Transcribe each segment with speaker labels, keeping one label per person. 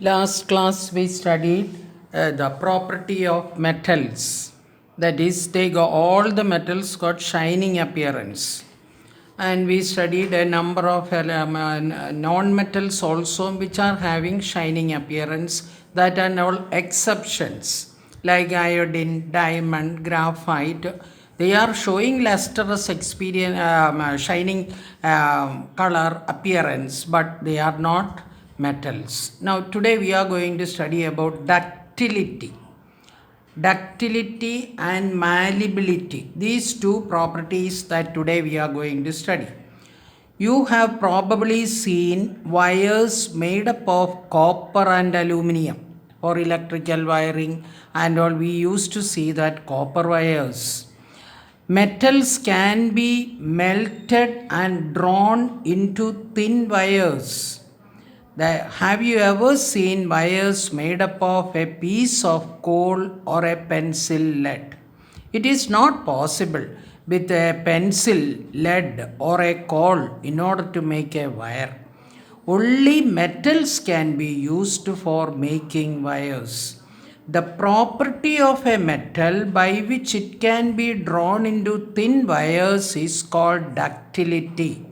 Speaker 1: Last class we studied the property of metals. That is, all the metals got shining appearance. And we studied a number of non-metals also which are having shining appearance, that are all exceptions, like iodine, diamond, graphite. They are showing lustrous experience, shining color appearance, but they are not metals. Now today we are going to study about ductility and malleability. These two properties that today we are going to study. You have probably seen wires made up of copper and aluminum for electrical wiring and all. We used to see that copper wires. Metals can be melted and drawn into thin wires. Have you ever seen wires made up of a piece of coal or a pencil lead? It is not possible with a pencil, lead, or a coal in order to make a wire. Only metals can be used for making wires. The property of a metal by which it can be drawn into thin wires is called ductility.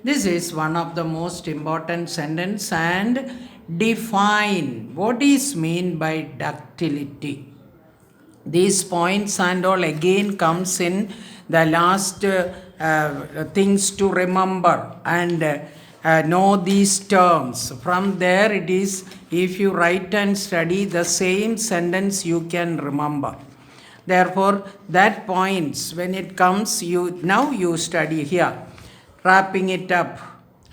Speaker 1: This is one of the most important sentence and define what is mean by ductility. These points and all again comes in the last things to remember and know these terms. From there it is, if you write and study the same sentence you can remember. Therefore that points when it comes, you study here, wrapping it up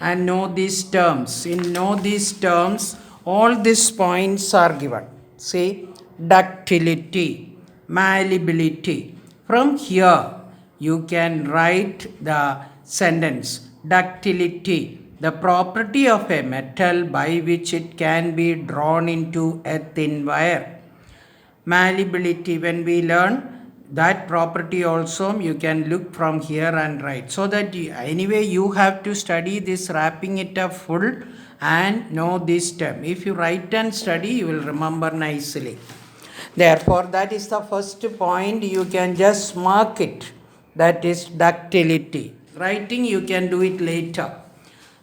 Speaker 1: and know these terms. In know these terms, all these points are given. See, ductility, malleability. From here, you can write the sentence. Ductility, the property of a metal by which it can be drawn into a thin wire. Malleability, when we learn that property also, you can look from here and write, so that anyway you have to study this, wrapping it up full and know this term. If you write and study, you will remember nicely. Therefore that is the first point, you can just mark it, that is ductility. Writing you can do it later.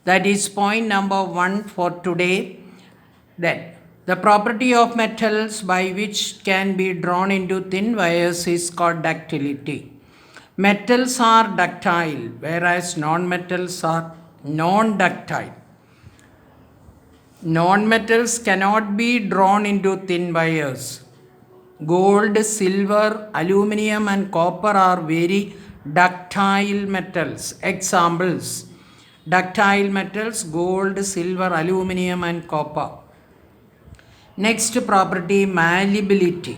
Speaker 1: That is point number 1 for today. Then the property of metals by which can be drawn into thin wires is called ductility. Metals are ductile, whereas non-metals are non-ductile. Non-metals cannot be drawn into thin wires. Gold, silver, aluminum and copper are very ductile metals. Examples: ductile metals, gold, silver, aluminum and copper. Next property, malleability.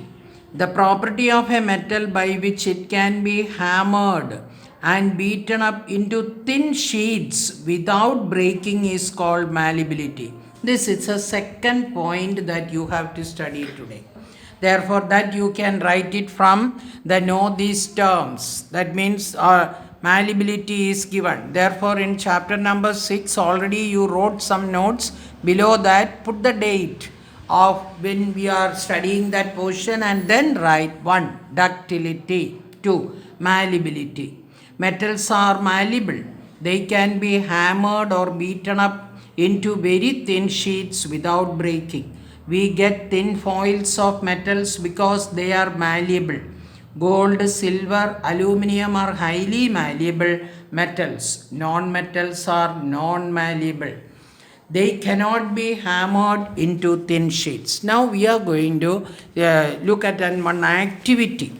Speaker 1: The property of a metal by which it can be hammered and beaten up into thin sheets without breaking is called malleability. This is a second point that you have to study today. Therefore that you can write it from the know these terms. That means malleability is given. Therefore in chapter number 6 already you wrote some notes. Below that put the date of when we are studying that portion and then write 1 ductility, 2 malleability. Metals are malleable. They can be hammered or beaten up into very thin sheets without breaking. We get thin foils of metals because they are malleable. Gold, silver, aluminum are highly malleable metals. Non-metals are non-malleable. They cannot be hammered into thin sheets. Now we are going to look at one activity.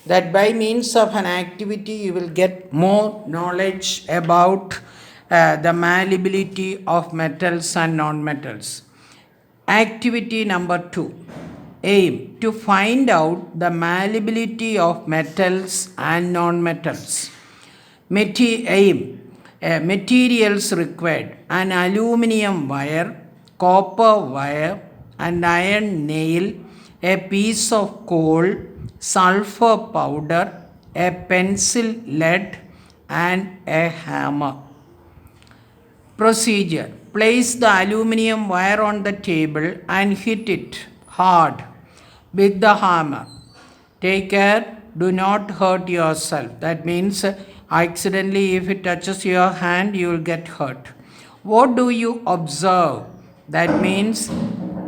Speaker 1: That by means of an activity you will get more knowledge about the malleability of metals and non-metals. Activity number 2. Aim to find out the malleability of metals and non-metals. Aim. Materials required: an aluminum wire, copper wire, an iron nail, a piece of coal, sulfur powder, a pencil lead and a hammer. Procedure: Place the aluminum wire on the table and hit it hard with the hammer. Take care, do not hurt yourself. That means accidentally if it touches your hand, you will get hurt. What do you observe? That means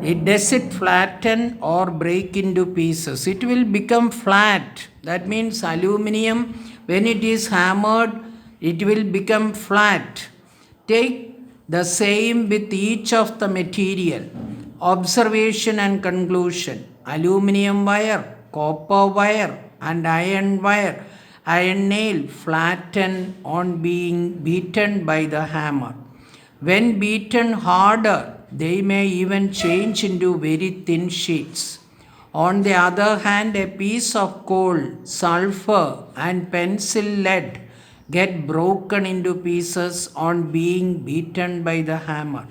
Speaker 1: does it flatten or break into pieces? It will become flat. That means aluminum, when it is hammered, it will become flat. Take the same with each of the material. Observation and conclusion. Aluminum wire, copper wire, and iron wire, iron nail flatten on being beaten by the hammer. When beaten harder, they may even change into very thin sheets. On the other hand, a piece of coal, sulfur, and pencil lead get broken into pieces on being beaten by the hammer.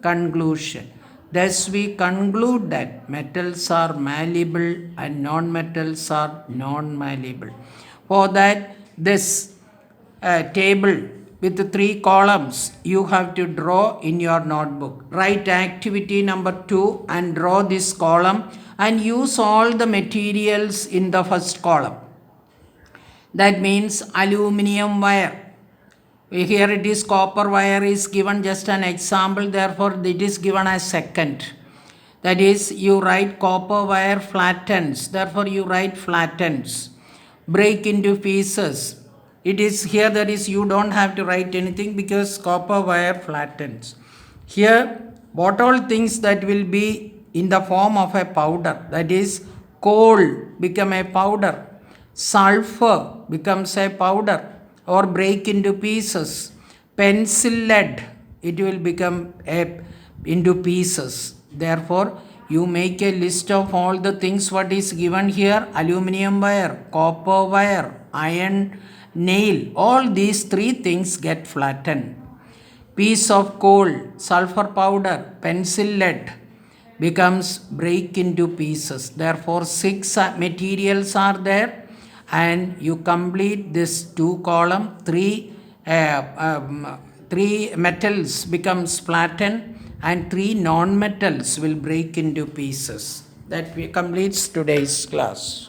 Speaker 1: Conclusion. Thus, we conclude that metals are malleable and non-metals are non-malleable. For that, this table with the 3 columns you have to draw in your notebook. Write activity number 2 and draw this column and use all the materials in the first column. That means aluminum wire. Here it is copper wire is given just an example, therefore it is given as second. That is, you write copper wire flattens, therefore you write flattens. Break into pieces. It is here, that is, you don't have to write anything because copper wire flattens. Here, what all things that will be in the form of a powder, that is, coal become a powder, sulfur becomes a powder or break into pieces, pencil lead, it will become into pieces. Therefore, you make a list of all the things what is given here: aluminum wire, copper wire, iron nail, all these 3 things get flattened. Piece of coal, sulfur powder, pencil lead becomes break into pieces. Therefore, 6 materials are there, and you complete this 2 column. 3 metals becomes flattened and 3 non-metals will break into pieces. That completes today's class.